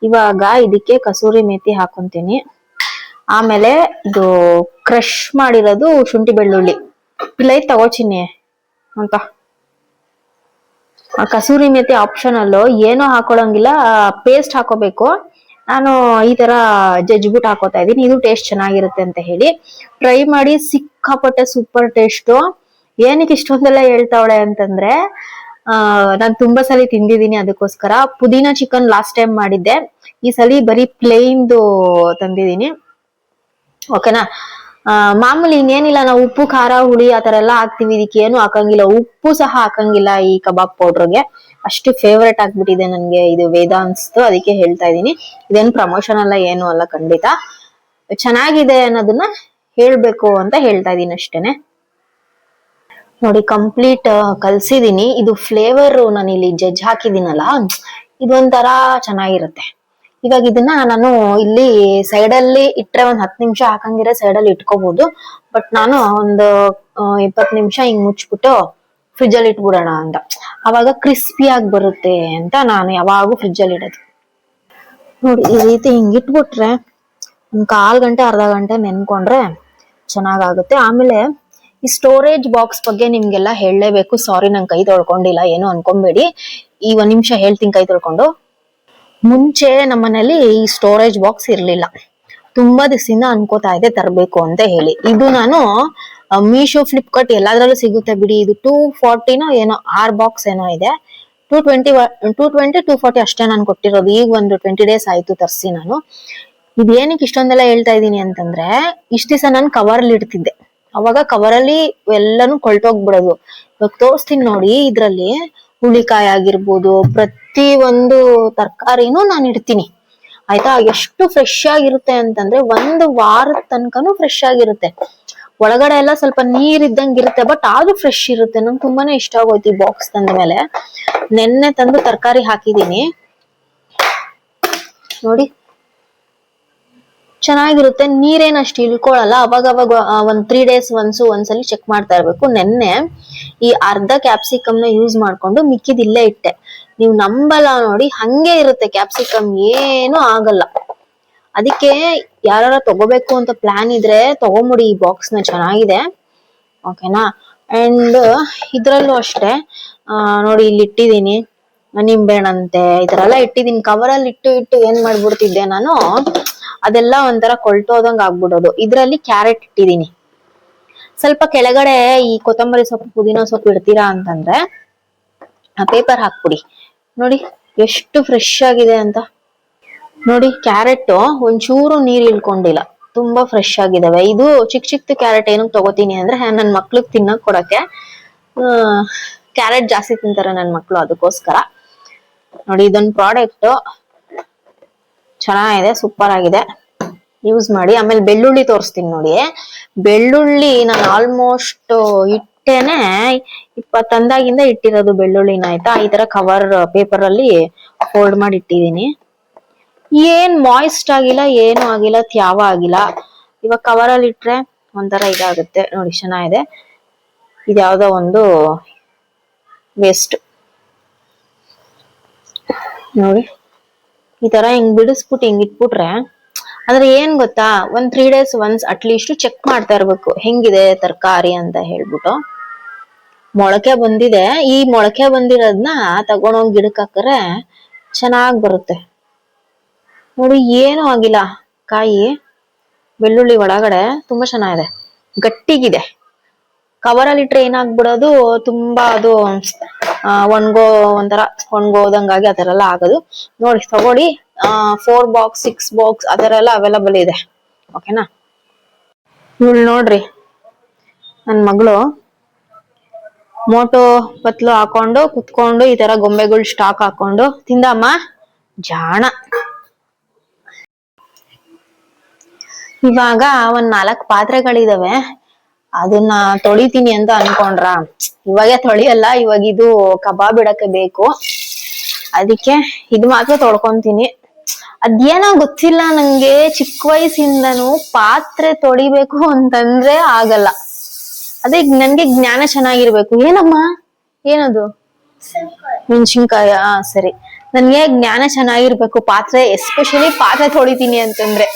S1: ಇವಾಗ ಇದಕ್ಕೆ ಕಸೂರಿ ಮೇಥಿ ಹಾಕೊಂತೀನಿ. ಆಮೇಲೆ ಇದು ಕ್ರಶ್ ಮಾಡಿರೋದು ಶುಂಠಿ ಬೆಳ್ಳುಳ್ಳಿ ಇಲ್ಲೈತೆ, ತಗೋ ಚಿನ್ನಿ ಅಂತ. ಕಸೂರಿ ಮೇಥಿ ಆಪ್ಷನಲ್, ಏನೂ ಹಾಕೊಳಂಗಿಲ್ಲ, ಪೇಸ್ಟ್ ಹಾಕೋಬೇಕು. ನಾನು ಈ ತರ ಜಜ್ಬಿಟ್ಟು ಹಾಕೋತಾ ಇದೀನಿ. ಇದು ಟೇಸ್ಟ್ ಚೆನ್ನಾಗಿರುತ್ತೆ ಅಂತ ಹೇಳಿ ಟ್ರೈ ಮಾಡಿ, ಸಿಕ್ಕಾಪಟ್ಟೆ ಸೂಪರ್ ಟೇಸ್ಟ್. ಏನಕ್ಕೆ ಇಷ್ಟೊಂದೆಲ್ಲ ಹೇಳ್ತಾವಳೆ ಅಂತಂದ್ರೆ ನಾನ್ ತುಂಬಾ ಸಲ ತಿಂದಿದ್ದೀನಿ, ಅದಕ್ಕೋಸ್ಕರ. ಪುದೀನಾ ಚಿಕನ್ ಲಾಸ್ಟ್ ಟೈಮ್ ಮಾಡಿದ್ದೆ, ಈ ಸಲ ಬರೀ ಪ್ಲೇನ್ದು ತಂದಿದ್ದೀನಿ. ಓಕೆನಾ. ಮಾಮೂಲಿ ಇನ್ನೇನಿಲ್ಲ, ನಾವು ಉಪ್ಪು ಖಾರ ಹುಳಿ ಆತರ ಎಲ್ಲ ಹಾಕ್ತಿವಿ, ಇದಕ್ಕೆ ಏನು ಹಾಕಂಗಿಲ್ಲ, ಉಪ್ಪು ಸಹ ಹಾಕಂಗಿಲ್ಲ ಈ ಕಬಾಬ್ ಪೌಡರ್ಗೆ. ಅಷ್ಟು ಫೇವ್ರೇಟ್ ಆಗ್ಬಿಟ್ಟಿದೆ ನನ್ಗೆ ಇದು ವೇದಾಂತ್ಸ್ದು, ಅದಕ್ಕೆ ಹೇಳ್ತಾ ಇದೀನಿ. ಇದೇನು ಪ್ರಮೋಷನ್ ಅಲ್ಲ, ಏನು ಅಲ್ಲ, ಖಂಡಿತ ಚೆನ್ನಾಗಿದೆ ಅನ್ನೋದನ್ನ ಹೇಳ್ಬೇಕು ಅಂತ ಹೇಳ್ತಾ ಇದೀನಿ ಅಷ್ಟೇನೆ. ನೋಡಿ ಕಂಪ್ಲೀಟ್ ಕಲ್ಸಿದೀನಿ. ಇದು ಫ್ಲೇವರ್ ನಾನು ಇಲ್ಲಿ ಜಜ್ಜ್ ಹಾಕಿದೀನಲ್ಲ, ಇದೊಂಥರ ಚೆನ್ನಾಗಿರುತ್ತೆ. ಇವಾಗ ಇದನ್ನ ನಾನು ಇಲ್ಲಿ ಸೈಡ್ ಅಲ್ಲಿ ಇಟ್ರೆ ಒಂದ್ 10 ನಿಮಿಷ ಹಾಕಂಗಿರ ಸೈಡ್ ಅಲ್ಲಿ ಇಟ್ಕೋಬಹುದು. ಬಟ್ ನಾನು ಒಂದು 20 ನಿಮಿಷ ಹಿಂಗ್ ಮುಚ್ಬಿಟ್ಟು ಫ್ರಿಜ್ ಅಲ್ಲಿ ಇಟ್ಬಿಡೋಣ ಅಂತ, ಅವಾಗ ಕ್ರಿಸ್ಪಿ ಆಗಿ ಬರುತ್ತೆ ಅಂತ ನಾನು ಯಾವಾಗೂ ಫ್ರಿಜ್ ಅಲ್ಲಿ ಇಡೋದು. ನೋಡಿ ಈ ರೀತಿ ಹಿಂಗ್ ಇಟ್ಬಿಟ್ರೆ ಒಂದ್ 1/4 ಗಂಟೆ ಅರ್ಧ ಗಂಟೆ ನೆನ್ಕೊಂಡ್ರೆ ಚೆನ್ನಾಗಾಗುತ್ತೆ. ಆಮೇಲೆ ಈ ಸ್ಟೋರೇಜ್ ಬಾಕ್ಸ್ ಬಗ್ಗೆ ನಿಮ್ಗೆಲ್ಲ ಹೇಳಲೇಬೇಕು. ಸಾರಿ, ನಂಗೆ ಕೈ ತೊಳ್ಕೊಂಡಿಲ್ಲ, ಏನು ಅನ್ಕೊಂಬೇಡಿ. ಈ 1 ನಿಮಿಷ ಹೇಳ್ತೀನಿ ಕೈ ತೊಳ್ಕೊಂಡು. ಮುಂಚೆ ನಮ್ಮನೇಲಿ ಈ ಸ್ಟೋರೇಜ್ ಬಾಕ್ಸ್ ಇರ್ಲಿಲ್ಲ, ತುಂಬಾ ದಿವಸದಿಂದ ಅನ್ಕೋತಾ ಇದೆ ತರಬೇಕು ಅಂತ ಹೇಳಿ. ಇದು ನಾನು ಮೀಶೋ, ಫ್ಲಿಪ್ಕಾರ್ಟ್ ಎಲ್ಲಾದ್ರಲ್ಲೂ ಸಿಗುತ್ತೆ ಬಿಡಿ. ಇದು 240 ಏನೋ 6 ಬಾಕ್ಸ್ ಏನೋ ಇದೆ. 220 240 ಅಷ್ಟೇ ನಾನು ಕೊಟ್ಟಿರೋದು. ಈಗ ಒಂದು 20 ಡೇಸ್ ಆಯ್ತು ತರ್ಸಿ ನಾನು. ಇದೇನಕ್ಕೆ ಇಷ್ಟೊಂದೆಲ್ಲ ಹೇಳ್ತಾ ಇದೀನಿ ಅಂತಂದ್ರೆ, ಇಷ್ಟ ದಿವಸ ನಾನು ಕವರ್ ಅಲ್ಲಿ ಇಡ್ತಿದ್ದೆ, ಅವಾಗ ಕವರ್ ಅಲ್ಲಿ ಎಲ್ಲಾನು ಕೊಳ್ತೋಗ್ಬಿಡೋದು. ಇವಾಗ ತೋರಿಸ್ತೀನಿ ನೋಡಿ, ಇದ್ರಲ್ಲಿ ಹುಳಿಕಾಯಿ ಆಗಿರ್ಬೋದು, ಪ್ರತಿ ಒಂದು ತರಕಾರಿನೂ ನಾನು ಇಡ್ತೀನಿ ಆಯ್ತಾ. ಎಷ್ಟು ಫ್ರೆಶ್ ಆಗಿರುತ್ತೆ ಅಂತಂದ್ರೆ 1 ವಾರದ ತನಕನೂ ಫ್ರೆಶ್ ಆಗಿರುತ್ತೆ. ಒಳಗಡೆ ಎಲ್ಲ ಸ್ವಲ್ಪ ನೀರ್ ಇದ್ದಂಗೆ ಇರುತ್ತೆ, ಬಟ್ ಆದ್ರೂ ಫ್ರೆಶ್ ಇರುತ್ತೆ. ನಂಗೆ ತುಂಬಾನೇ ಇಷ್ಟ ಆಗೋಯ್ತು ಈ ಬಾಕ್ಸ್ ತಂದ ಮೇಲೆ. ನೆನ್ನೆ ತಂದು ತರಕಾರಿ ಹಾಕಿದೀನಿ ನೋಡಿ, ಚೆನ್ನಾಗಿರುತ್ತೆ. ನೀರೇನ್ ಅಷ್ಟು ಇಳ್ಕೊಳಲ್ಲ. ಅವಾಗ ಒಂದ್ 3 ಡೇಸ್ ಒಂದ್ಸಲಿ ಚೆಕ್ ಮಾಡ್ತಾ ಇರ್ಬೇಕು. ನೆನ್ನೆ ಈ ಅರ್ಧ ಕ್ಯಾಪ್ಸಿಕಮ್ ನ ಯೂಸ್ ಮಾಡ್ಕೊಂಡು ಮಿಕ್ಕಿದ್ ಇಲ್ಲೇ ಇಟ್ಟೆ. ನೀವು ನಂಬಲ್ಲ ನೋಡಿ, ಹಂಗೆ ಇರುತ್ತೆ ಕ್ಯಾಪ್ಸಿಕಮ್, ಏನು ಆಗಲ್ಲ. ಅದಕ್ಕೆ ಯಾರ ತಗೋಬೇಕು ಅಂತ ಪ್ಲಾನ್ ಇದ್ರೆ ತಗೊಂಬಿಡಿ ಈ ಬಾಕ್ಸ್ ನ, ಚೆನ್ನಾಗಿದೆ. ಓಕೆನಾ. ಅಂಡ್ ಇದ್ರಲ್ಲೂ ಅಷ್ಟೇ ನೋಡಿ, ಇಲ್ಲಿ ಇಟ್ಟಿದೀನಿ ನಿಂಬೆಹಣ್ಣಂತೆ ಈ ತರ ಎಲ್ಲ ಇಟ್ಟಿದೀನಿ. ಕವರ್ ಅಲ್ಲಿ ಇಟ್ಟು ಏನ್ ಮಾಡ್ಬಿಡ್ತಿದ್ದೆ ನಾನು, ಅದೆಲ್ಲ ಒಂಥರ ಕೊಳ್ತೋದಂಗ್ ಆಗ್ಬಿಡೋದು. ಇದ್ರಲ್ಲಿ ಕ್ಯಾರೆಟ್ ಇಟ್ಟಿದೀನಿ. ಸ್ವಲ್ಪ ಕೆಳಗಡೆ ಈ ಕೊತ್ತಂಬರಿ ಸೊಪ್ಪು, ಪುದೀನ ಸೊಪ್ಪು ಇಡ್ತೀರಾ ಅಂತಂದ್ರೆ ಆ ಪೇಪರ್ ಹಾಕ್ಬಿಡಿ. ನೋಡಿ ಎಷ್ಟು ಫ್ರೆಶ್ ಆಗಿದೆ ಅಂತ. ನೋಡಿ ಕ್ಯಾರೆಟ್ ಒಂಚೂರು ನೀರ್ ಇಳ್ಕೊಂಡಿಲ್ಲ, ತುಂಬಾ ಫ್ರೆಶ್ ಆಗಿದಾವೆ. ಇದು ಚಿಕ್ಕ ಕ್ಯಾರೆಟ್ ಏನಕ್ಕೆ ತಗೋತೀನಿ ಅಂದ್ರೆ, ನನ್ ಮಕ್ಳಿಗೆ ತಿನ್ನಕ್ ಕೊಡಕ್ಕೆ. ಕ್ಯಾರೆಟ್ ಜಾಸ್ತಿ ತಿಂತಾರೆ ನನ್ ಮಕ್ಳು, ಅದಕ್ಕೋಸ್ಕರ. ನೋಡಿ ಇದೊಂದು ಪ್ರಾಡಕ್ಟ್ ಚೆನ್ನಾಗಿದೆ, ಸೂಪರ್ ಆಗಿದೆ, ಯೂಸ್ ಮಾಡಿ. ಆಮೇಲೆ ಬೆಳ್ಳುಳ್ಳಿ ತೋರಿಸ್ತೀನಿ ನೋಡಿ. ಬೆಳ್ಳುಳ್ಳಿ ನಾನು ಆಲ್ಮೋಸ್ಟ್ ಇಟ್ಟೇನೆ 20 ಅಂದಾಗಿಂದ ಇಟ್ಟಿರೋದು ಬೆಳ್ಳುಳ್ಳಿನ ಆಯ್ತಾ. ಈ ತರ ಕವರ್ ಪೇಪರ್ ಅಲ್ಲಿ ಫೋಲ್ಡ್ ಮಾಡಿ ಇಟ್ಟಿದೀನಿ. ಏನ್ ಮಾಯಿಸ್ಟ್ ಆಗಿಲ್ಲ, ಏನು ಆಗಿಲ್ಲ, ತ್ಯಾವ ಆಗಿಲ್ಲ. ಇವಾಗ ಕವರ್ ಅಲ್ಲಿ ಇಟ್ರೆ ಒಂಥರ ಇದಾಗುತ್ತೆ ನೋಡಿ, ಚೆನ್ನಾಗಿದೆ. ಇದ್ಯಾವ್ದೋ ಒಂದು ವೇಸ್ಟ್ ನೋಡಿ. ಈ ತರ ಹಿಂಗ್ ಬಿಡಿಸ್ಬಿಟ್ಟು ಹಿಂಗ್ ಇಟ್ಬಿಟ್ರೆ, ಅಂದ್ರೆ ಏನ್ ಗೊತ್ತಾ, 3 ಡೇಸ್ ಒನ್ಸ್ ಅಟ್ಲೀಸ್ಟ್ ಚೆಕ್ ಮಾಡ್ತಾ ಇರ್ಬೇಕು ಹೆಂಗಿದೆ ತರಕಾರಿ ಅಂತ ಹೇಳ್ಬಿಟ್ಟು. ಮೊಳಕೆ ಬಂದಿದೆ, ಈ ಮೊಳಕೆ ಬಂದಿರೋದ್ನ ತಗೊಂಡೋಗಿ ಗಿಡಕ್ಕೆ ಹಾಕ್ರೆ ಚೆನ್ನಾಗ್ ಬರುತ್ತೆ ನೋಡಿ. ಏನು ಆಗಿಲ್ಲ, ಕಾಯಿ ಬೆಳ್ಳುಳ್ಳಿ ಒಳಗಡೆ ತುಂಬಾ ಚೆನ್ನಾಗಿದೆ, ಗಟ್ಟಿಗಿದೆ. ಕವರ್ ಅಲ್ಲಿ ಇಟ್ರೆ ಏನಾಗ್ಬಿಡೋದು, ತುಂಬಾ ಅದು ಒಂಥರ ಒಣಗೋದಂಗಾಗಿ ಆತರ ಎಲ್ಲ ಆಗೋದು. ನೋಡಿ ತಗೊಳ್ಳಿ, 4 ಬಾಕ್ಸ್ 6 ಬಾಕ್ಸ್ ಅದರ ಎಲ್ಲ ಅವೈಲಬಲ್ ಇದೆ. ಓಕೆನಾ. ಇವಳು ನೋಡ್ರಿ, ನನ್ ಮಗಳು ಮೋಟೋ ಪತ್ಲು ಹಾಕೊಂಡು ಕುತ್ಕೊಂಡು ಈ ತರ ಗೊಂಬೆಗಳು ಸ್ಟಾಕ್ ಹಾಕೊಂಡು ತಿಂದಮ್ಮ ಜಾಣ. ಇವಾಗ ಒಂದ್ 4 ಪಾತ್ರೆಗಳಿದಾವೆ, ಅದನ್ನ ತೊಳಿತೀನಿ ಅಂತ ಅನ್ಕೊಂಡ್ರ, ಇವಾಗೆ ತೊಳಿಯಲ್ಲ, ಇವಾಗ ಇದು ಕಬಾಬ್ ಇಡಕ್ಕೆ ಬೇಕು, ಅದಕ್ಕೆ ಇದು ಮಾತ್ರ ತೊಳ್ಕೊಂತೀನಿ. ಅದೇನೋ ಗೊತ್ತಿಲ್ಲ ನಂಗೆ, ಚಿಕ್ಕ ವಯಸ್ಸಿಂದನು ಪಾತ್ರೆ ತೊಳಿಬೇಕು ಅಂತಂದ್ರೆ ಆಗಲ್ಲ. ಅದೇ ನನ್ಗೆ ಜ್ಞಾನ ಚೆನ್ನಾಗಿರ್ಬೇಕು. ಏನಮ್ಮ ಏನದು, ಮೆಣಸಿನ್ಕಾಯ? ಸರಿ, ನನ್ಗೆ ಜ್ಞಾನ ಚೆನ್ನಾಗಿರ್ಬೇಕು ಪಾತ್ರೆ, ಎಸ್ಪೆಷಲಿ ಪಾತ್ರೆ ತೊಳಿತೀನಿ ಅಂತಂದ್ರೆ.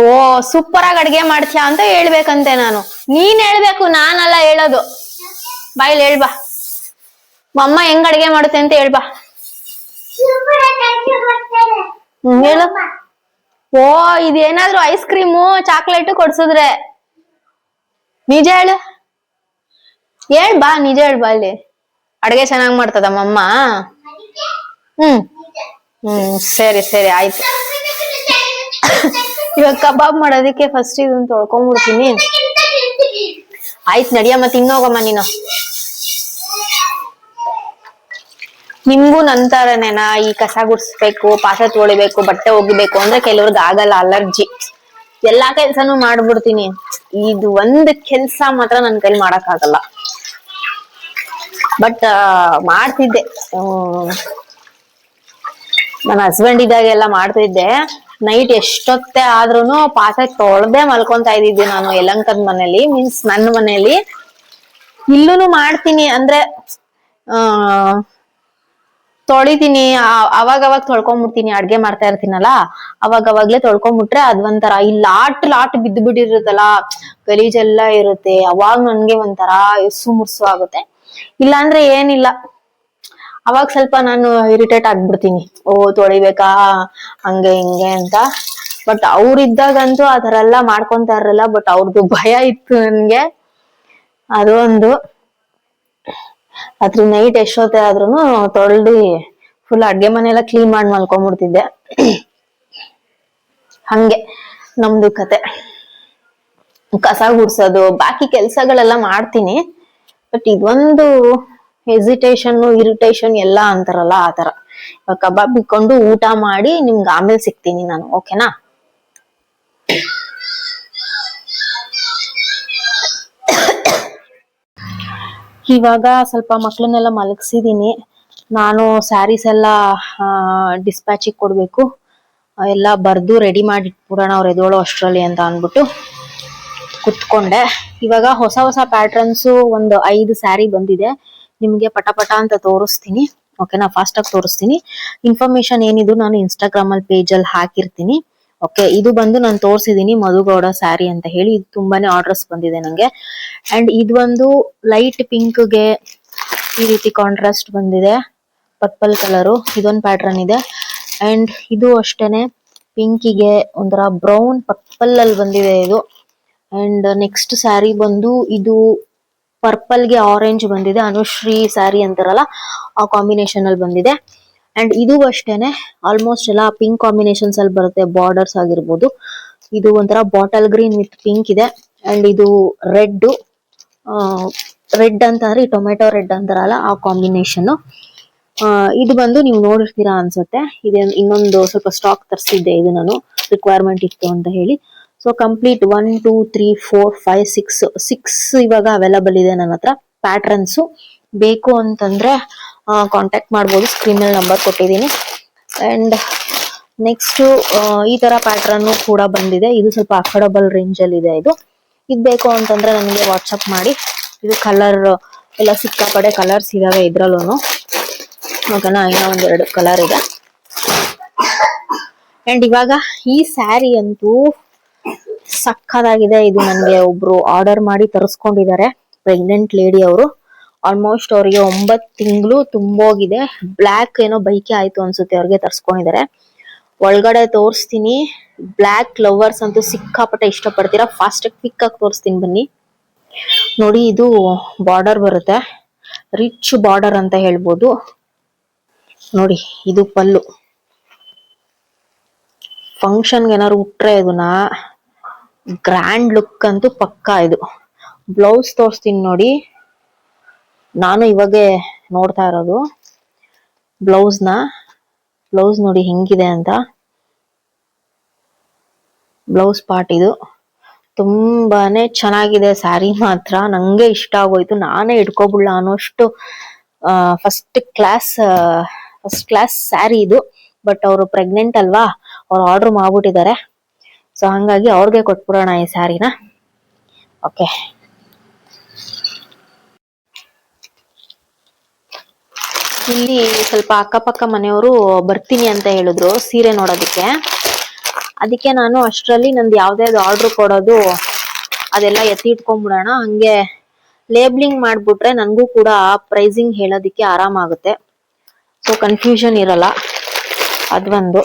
S1: ಓ ಸೂಪರ್ ಆಗಿ ಅಡ್ಗೆ ಮಾಡ್ತೀಯ ಅಂತ ಹೇಳ್ಬೇಕಂತೆ ನಾನು. ನೀನ್ ಹೇಳ್ಬೇಕು, ನಾನಲ್ಲ ಹೇಳೋದು. ಬಾಯಿಲ್ ಹೇಳ್ಬಾ, ಅಮ್ಮ ಹೆಂಗ್ ಅಡ್ಗೆ ಮಾಡುತ್ತೆ ಅಂತ ಹೇಳ್ಬಾ. ಹೇಳು. ಓ ಇದೇನಾದ್ರೂ ಐಸ್ ಕ್ರೀಮು ಚಾಕ್ಲೇಟ್ ಕೊಡ್ಸಿದ್ರೆ ನಿಜ ಹೇಳು. ಬಾ ನಿಜ ಹೇಳ್ ಬಾ. ಇಲ್ಲಿ ಅಡ್ಗೆ ಚೆನ್ನಾಗ್ ಮಾಡ್ತದಮ್ಮಮ್ಮ. ಹ್ಮ್ ಸರಿ ಸರಿ ಆಯ್ತು. ಇವಾಗ ಕಬಾಬ್ ಮಾಡೋದಕ್ಕೆ ಫಸ್ಟ್ ಇದನ್ನ ತೊಳ್ಕೊಂಡ್ಬಿಡ್ತೀನಿ. ಆಯ್ತು ನಡಿಯಮ್ಮ ತಿನ್ನೋಗಮ್ಮ ನೀನು. ನಿಮ್ಗೂ ನಂತರನೇನಾ ಈ ಕಸ ಗುಡ್ಸ್ಬೇಕು, ಪಾತ್ರೆ ತೊಳಿಬೇಕು, ಬಟ್ಟೆ ಒಗಿಬೇಕು ಅಂದ್ರೆ ಕೆಲವ್ರಿಗೆ ಆಗಲ್ಲ, ಅಲರ್ಜಿ. ಎಲ್ಲಾ ಕೆಲ್ಸನೂ ಮಾಡ್ಬಿಡ್ತೀನಿ. ಇದು ಒಂದ್ ಕೆಲ್ಸ ಮಾತ್ರ ನನ್ ಕೈಲಿ ಮಾಡಕ್ ಆಗಲ್ಲ. ಬಟ್ ಮಾಡ್ತಿದ್ದೆ. ನನ್ನ ಹಸ್ಬೆಂಡ್ ಇದ್ದಾಗೆಲ್ಲ ಮಾಡ್ತಿದ್ದೆ. ನೈಟ್ ಎಷ್ಟೊತ್ತೆ ಆದ್ರೂನು ಪಾತ್ರೆ ತೊಳ್ದೆ ಮಲ್ಕೊಂತಾ ಇದ್ದಿದ್ದೆ ನಾನು ಯಲಂಕದ ಮನೇಲಿ, ಮೀನ್ಸ್ ನನ್ನ ಮನೇಲಿ. ಇಲ್ಲೂನು ಮಾಡ್ತೀನಿ ಅಂದ್ರೆ ತೊಳಿತೀನಿ, ಅವಾಗವಾಗ ತೊಳ್ಕೊಂಡ್ಬಿಡ್ತೀನಿ. ಅಡ್ಗೆ ಮಾಡ್ತಾ ಇರ್ತೀನಲ್ಲ ಅವಾಗವಾಗ್ಲೇ ತೊಳ್ಕೊಂಡ್ಬಿಟ್ರೆ ಅದ್ ಒಂಥರ ಈ ಲಾಟ್ ಬಿದ್ದು ಬಿಟ್ಟಿರುತ್ತಲ್ಲ, ಗಲೀಜೆಲ್ಲ ಇರುತ್ತೆ. ಅವಾಗ ನನ್ಗೆ ಒಂಥರ ಎಸ್ಸು ಮುರ್ಸು ಆಗುತ್ತೆ. ಇಲ್ಲಾಂದ್ರೆ ಏನಿಲ್ಲ, ಅವಾಗ ಸ್ವಲ್ಪ ನಾನು ಇರಿಟೇಟ್ ಆಗ್ಬಿಡ್ತೀನಿ. ತೊಳಿಬೇಕಾ ಹಂಗೆ ಹಿಂಗೆ ಅಂತ. ಬಟ್ ಅವ್ರಿದ್ದಾಗಂತೂ ಆ ತರ ಎಲ್ಲ ಮಾಡ್ಕೊಂತ ಇರಲ್ಲ. ಬಟ್ ಅವ್ರದ್ದು ಭಯ ಇತ್ತು ನನ್ಗೆ, ಅದು ಒಂದು. ರಾತ್ರಿ ನೈಟ್ ಎಷ್ಟೊತ್ತೆ ಆದ್ರೂನು ತೊಳ್ದಿ ಫುಲ್ ಅಡ್ಗೆ ಮನೆಯೆಲ್ಲ ಕ್ಲೀನ್ ಮಾಡಿ ಮಲ್ಕೊಂಡ್ಬಿಡ್ತಿದ್ದೆ. ಹಂಗೆ ನಮ್ದು ಕತೆ. ಕಸ ಗುಡ್ಸೋದು ಬಾಕಿ ಕೆಲ್ಸಗಳೆಲ್ಲ ಮಾಡ್ತೀನಿ. ಬಟ್ ಇದೊಂದು ಹೆಸಿಟೇಷನ್, ಇರಿಟೇಷನ್ ಎಲ್ಲ ಅಂತಾರಲ್ಲ ಆತರ. ಇವಾಗ ಕಬಾಬ್ ಬಿಕ್ಕೊಂಡು ಊಟ ಮಾಡಿ ನಿಮ್ಗೆ ಆಮೇಲೆ ಸಿಗ್ತೀನಿ ನಾನು, ಓಕೆನಾ? ಇವಾಗ ಸ್ವಲ್ಪ ಮಕ್ಳನ್ನೆಲ್ಲ ಮಲಗಿಸಿದೀನಿ. ನಾನು ಸ್ಯಾರೀಸ್ ಎಲ್ಲ ಡಿಸ್ಪ್ಯಾಚಿಗೆ ಕೊಡ್ಬೇಕು. ಎಲ್ಲ ಬರ್ದು ರೆಡಿ ಮಾಡಿ ಇಟ್ಬಿಡೋಣ ಅವ್ರು ಎದೋಳೋ ಅಷ್ಟ್ರಲ್ಲಿ ಅಂತ ಅಂದ್ಬಿಟ್ಟು ಕುತ್ಕೊಂಡೆ. ಇವಾಗ ಹೊಸ ಹೊಸ ಪ್ಯಾಟರ್ನ್ಸು ಒಂದು 5 ಸ್ಯಾರಿ ಬಂದಿದೆ. ನಿಮ್ಗೆ ಪಟ ಅಂತ ತೋರಿಸ್ತೀನಿ, ಓಕೆನಾ? ಫಾಸ್ಟ್ ಆಗಿ ತೋರಿಸ್ತೀನಿ. ಇನ್ಫಾರ್ಮೇಶನ್ ಏನಿದು ನಾನು ಇನ್ಸ್ಟಾಗ್ರಾಮ್ ಅಲ್ಲಿ ಪೇಜ್ ಅಲ್ಲಿ ಹಾಕಿರ್ತೀನಿ. ಓಕೆ, ಇದು ಬಂದು ನಾನು ತೋರಿಸಿದೀನಿ ಮಧುಗೌಡ ಸ್ಯಾರಿ ಅಂತ ಹೇಳಿ. ಇದು ತುಂಬಾನೇ ಆರ್ಡರ್ಸ್ ಬಂದಿದೆ ನಂಗೆ. ಅಂಡ್ ಇದು ಒಂದು ಲೈಟ್ ಪಿಂಕ್ಗೆ ಈ ರೀತಿ ಕಾಂಟ್ರಾಸ್ಟ್ ಬಂದಿದೆ, ಪರ್ಪಲ್ ಕಲರು. ಇದೊಂದು ಪ್ಯಾಟರ್ನ್ ಇದೆ. ಅಂಡ್ ಇದು ಅಷ್ಟೇನೆ ಪಿಂಕಿಗೆ ಒಂಥರ ಬ್ರೌನ್ ಪರ್ಪಲ್ ಅಲ್ಲಿ ಬಂದಿದೆ ಇದು. ಅಂಡ್ ನೆಕ್ಸ್ಟ್ ಸ್ಯಾರಿ ಬಂದು ಇದು ಪರ್ಪಲ್ಗೆ ಆರೆಂಜ್ ಬಂದಿದೆ, ಅನುಶ್ರೀ ಸ್ಯಾರಿ ಅಂತಾರಲ್ಲ ಆ ಕಾಂಬಿನೇಷನ್ ಅಲ್ಲಿ ಬಂದಿದೆ. ಅಂಡ್ ಇದು ಅಷ್ಟೇನೆ ಆಲ್ಮೋಸ್ಟ್ ಎಲ್ಲ ಪಿಂಕ್ ಕಾಂಬಿನೇಷನ್ಸ್ ಅಲ್ಲಿ ಬರುತ್ತೆ, ಬಾರ್ಡರ್ಸ್ ಆಗಿರ್ಬೋದು. ಇದು ಒಂಥರ ಬಾಟಲ್ ಗ್ರೀನ್ ವಿತ್ ಪಿಂಕ್ ಇದೆ. ಅಂಡ್ ಇದು ರೆಡ್ ಅಂತಂದ್ರೆ ಟೊಮೆಟೊ ರೆಡ್ ಅಂತಾರಲ್ಲ ಆ ಕಾಂಬಿನೇಷನ್. ಇದು ಬಂದು ನೀವು ನೋಡಿರ್ತೀರಾ ಅನ್ಸುತ್ತೆ. ಇದೆ ಇನ್ನೊಂದು ಸ್ವಲ್ಪ ಸ್ಟಾಕ್ ತರಿಸಿದ್ದೆ, ಇದು ನಾನು ರಿಕ್ವೈರ್ಮೆಂಟ್ ಇತ್ತು ಅಂತ ಹೇಳಿ. ಸೊ ಕಂಪ್ಲೀಟ್ 1 2 3 4 5 6 ಇವಾಗ ಅವೈಲಬಲ್ ಇದೆ ನನ್ನ ಹತ್ರ ಪ್ಯಾಟರ್ನ್ಸ್. ಬೇಕು ಅಂತಂದ್ರೆ ಕಾಂಟ್ಯಾಕ್ಟ್ ಮಾಡ್ಬೋದು, ಸ್ಕ್ರೀನ್ ಮೇಲೆ ನಂಬರ್ ಕೊಟ್ಟಿದ್ದೀನಿ. ಅಂಡ್ ನೆಕ್ಸ್ಟ್ ಈ ತರ ಪ್ಯಾಟರ್ನ್ ಕೂಡ ಬಂದಿದೆ. ಇದು ಸ್ವಲ್ಪ ಅಫೋರ್ಡಬಲ್ ರೇಂಜ್ ಅಲ್ಲಿ ಇದೆ. ಇದು ಬೇಕು ಅಂತಂದ್ರೆ ನನಗೆ ವಾಟ್ಸಪ್ ಮಾಡಿ. ಇದು ಕಲರ್ ಎಲ್ಲ ಸಿಕ್ಕಾಪಡೆ ಕಲರ್ಸ್ ಇದಾವೆ ಇದ್ರಲ್ಲೂ, ಓಕೆನಾ? ಇನ್ನೂ 1-2 ಕಲರ್ ಇದೆ. ಅಂಡ್ ಇವಾಗ ಈ ಸ್ಯಾರಿ ಅಂತೂ ಸಕ್ಕದಾಗಿದೆ. ಇದು ನನಗೆ ಒಬ್ರು ಆರ್ಡರ್ ಮಾಡಿ ತರಿಸ್ಕೊಂಡಿದ್ದಾರೆ, ಪ್ರೆಗ್ನೆಂಟ್ ಲೇಡಿ ಅವರು. ಆಲ್ಮೋಸ್ಟ್ ಅವರಿಗೆ 9 ತಿಂಗಳು ತುಂಬೋಗಿದೆ. ಬ್ಲ್ಯಾಕ್ ಏನೋ ಬೈಕೆ ಆಯ್ತು ಅನ್ಸುತ್ತೆ, ಅವ್ರಿಗೆ ತರಿಸ್ಕೊಂಡಿದ್ದಾರೆ. ಒಳಗಡೆ ತೋರಿಸ್ತೀನಿ. ಬ್ಲ್ಯಾಕ್ ಲವರ್ಸ್ ಅಂತೂ ಸಿಕ್ಕಾಪಟ್ಟೆ ಇಷ್ಟಪಡ್ತೀರಾ. ಫಾಸ್ಟ್ ಕ್ವಿಕ್ ಆಗಿ ತೋರಿಸ್ತೀನಿ ಬನ್ನಿ. ನೋಡಿ, ಇದು ಬಾರ್ಡರ್ ಬರುತ್ತೆ, ರಿಚ್ ಬಾರ್ಡರ್ ಅಂತ ಹೇಳ್ಬೋದು. ನೋಡಿ, ಇದು ಪಲ್ಲು. ಫಂಕ್ಷನ್ಗೆ ಏನಾದ್ರು ಉಟ್ರೆ ಇದನ್ನ ಗ್ರ್ಯಾಂಡ್ ಲುಕ್ ಅಂತೂ ಪಕ್ಕಾ. ಇದು ಬ್ಲೌಸ್ ತೋರಿಸ್ತೀನಿ ನೋಡಿ. ನಾನು ಇವಾಗೆ ನೋಡ್ತಾ ಇರೋದು ಬ್ಲೌಸ್ ನೋಡಿ ಹೆಂಗಿದೆ ಅಂತ. ಬ್ಲೌಸ್ ಪಾರ್ಟ್ ಇದು ತುಂಬಾನೇ ಚೆನ್ನಾಗಿದೆ. ಸ್ಯಾರಿ ಮಾತ್ರ ನಂಗೆ ಇಷ್ಟ ಆಗೋಯ್ತು, ನಾನೇ ಇಟ್ಕೋಬಿಡ್ಲ ಅನ್ನೋಷ್ಟು ಫಸ್ಟ್ ಕ್ಲಾಸ್ ಸ್ಯಾರಿ ಇದು. ಬಟ್ ಅವರು ಪ್ರೆಗ್ನೆಂಟ್ ಅಲ್ವಾ, ಅವ್ರು ಆರ್ಡರ್ ಮಾಡ್ಬಿಟ್ಟಿದ್ದಾರೆ. ಸೊ ಹಂಗಾಗಿ ಅವ್ರಿಗೆ ಕೊಟ್ಬಿಡೋಣ ಈ ಸ್ಯಾರಿನ. ಓಕೆ, ಇಲ್ಲಿ ಸ್ವಲ್ಪ ಅಕ್ಕಪಕ್ಕ ಮನೆಯವರು ಬರ್ತೀನಿ ಅಂತ ಹೇಳಿದ್ರು ಸೀರೆ ನೋಡೋದಕ್ಕೆ. ಅದಕ್ಕೆ ನಾನು ಅಷ್ಟರಲ್ಲಿ ನಂದು ಯಾವ್ದಾವ್ದು ಆರ್ಡರ್ ಕೊಡೋದು ಅದೆಲ್ಲ ಎತ್ತಿ ಇಟ್ಕೊಂಡ್ಬಿಡೋಣ. ಹಂಗೆ ಲೇಬ್ಲಿಂಗ್ ಮಾಡ್ಬಿಟ್ರೆ ನನಗೂ ಕೂಡ ಪ್ರೈಸಿಂಗ್ ಹೇಳೋದಿಕ್ಕೆ ಆರಾಮಾಗುತ್ತೆ. ಸೊ ಕನ್ಫ್ಯೂಷನ್ ಇರಲ್ಲ. ಅದೊಂದು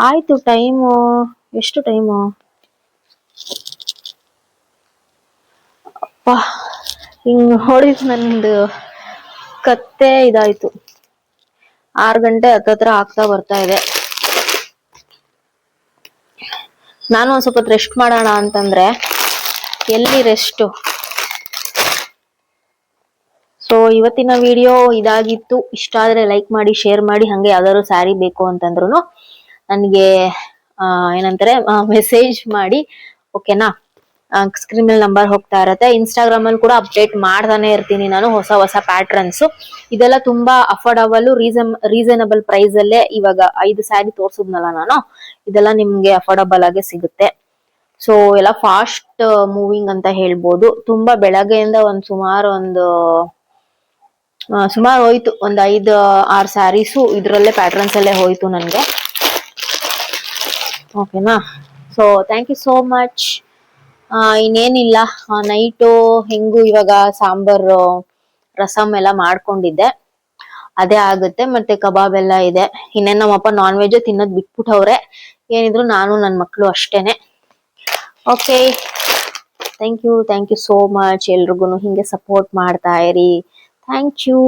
S1: ಆಯ್ತು. ಟೈಮು ಎಷ್ಟು ಟೈಮು ಅಪ್ಪ, ಹಿಂಗ್ ನೋಡಿದ್ ನಂದು ಕತ್ತೆ ಇದಾಯ್ತು. 6 ಗಂಟೆ ಹತ್ತತ್ರ ಆಗ್ತಾ ಬರ್ತಾ ಇದೆ. ನಾನು ಒಂದ್ ಸ್ವಲ್ಪ ರೆಸ್ಟ್ ಮಾಡೋಣ ಅಂತಂದ್ರೆ ಎಲ್ಲಿ ರೆಸ್ಟ್. ಸೊ ಇವತ್ತಿನ ವಿಡಿಯೋ ಇದಾಗಿತ್ತು. ಇಷ್ಟ ಆದ್ರೆ ಲೈಕ್ ಮಾಡಿ, ಶೇರ್ ಮಾಡಿ. ಹಂಗೆ ಯಾವ್ದಾದ್ರು ಸ್ಯಾರಿ ಬೇಕು ಅಂತಂದ್ರು ನನಗೆ ಏನಂತಾರೆ ಮೆಸೇಜ್ ಮಾಡಿ. ಓಕೆನಾ? ಸ್ಕ್ರೀನ್ ಮೇಲೆ ನಂಬರ್ ಹೋಗ್ತಾ ಇರತ್ತೆ. ಇನ್ಸ್ಟಾಗ್ರಾಮ್ ಅಲ್ಲಿ ಕೂಡ ಅಪ್ಡೇಟ್ ಮಾಡ್ತಾನೆ ಇರ್ತೀನಿ ನಾನು ಹೊಸ ಹೊಸ ಪ್ಯಾಟ್ರನ್ಸ್. ಇದೆಲ್ಲ ತುಂಬಾ ಅಫೋರ್ಡಬಲ್, ರೀಸನಬಲ್ ಪ್ರೈಸ್ ಅಲ್ಲೇ. ಇವಾಗ 5 ಸ್ಯಾರಿ ತೋರ್ಸುದ್ನಲ್ಲ ನಾನು, ಇದೆಲ್ಲ ನಿಮ್ಗೆ ಅಫೋರ್ಡಬಲ್ ಆಗಿ ಸಿಗುತ್ತೆ. ಸೊ ಎಲ್ಲ ಫಾಸ್ಟ್ ಮೂವಿಂಗ್ ಅಂತ ಹೇಳ್ಬೋದು. ತುಂಬಾ ಬೆಳಗ್ಗೆಯಿಂದ ಸುಮಾರು ಹೋಯ್ತು. 5-6 ಸ್ಯಾರೀಸು ಇದ್ರಲ್ಲೇ ಪ್ಯಾಟ್ರನ್ಸ್ ಅಲ್ಲೇ ಹೋಯ್ತು ನನ್ಗೆ. ಓಕೆನಾ? So thank you so much. ಇನ್ನೇನಿಲ್ಲ, ನೈಟು ಹೆಂಗು ಇವಾಗ ಸಾಂಬಾರು ರಸಮ್ ಎಲ್ಲ ಮಾಡ್ಕೊಂಡಿದ್ದೆ, ಅದೇ ಆಗುತ್ತೆ. ಮತ್ತೆ ಕಬಾಬ್ ಎಲ್ಲ ಇದೆ. ಇನ್ನೇನ್ ನಮ್ಮಪ್ಪ ನಾನ್ ವೆಜ್ ತಿನ್ನೋದ್ ಬಿಟ್ಬಿಟ್ಟವ್ರೆ. ಏನಿದ್ರು ನಾನು ನನ್ ಮಕ್ಳು ಅಷ್ಟೇನೆ. Okay, thank you so much. ಎಲ್ರಿಗೂ ಹಿಂಗೆ ಸಪೋರ್ಟ್ ಮಾಡ್ತಾ ಇರಿ. Thank you.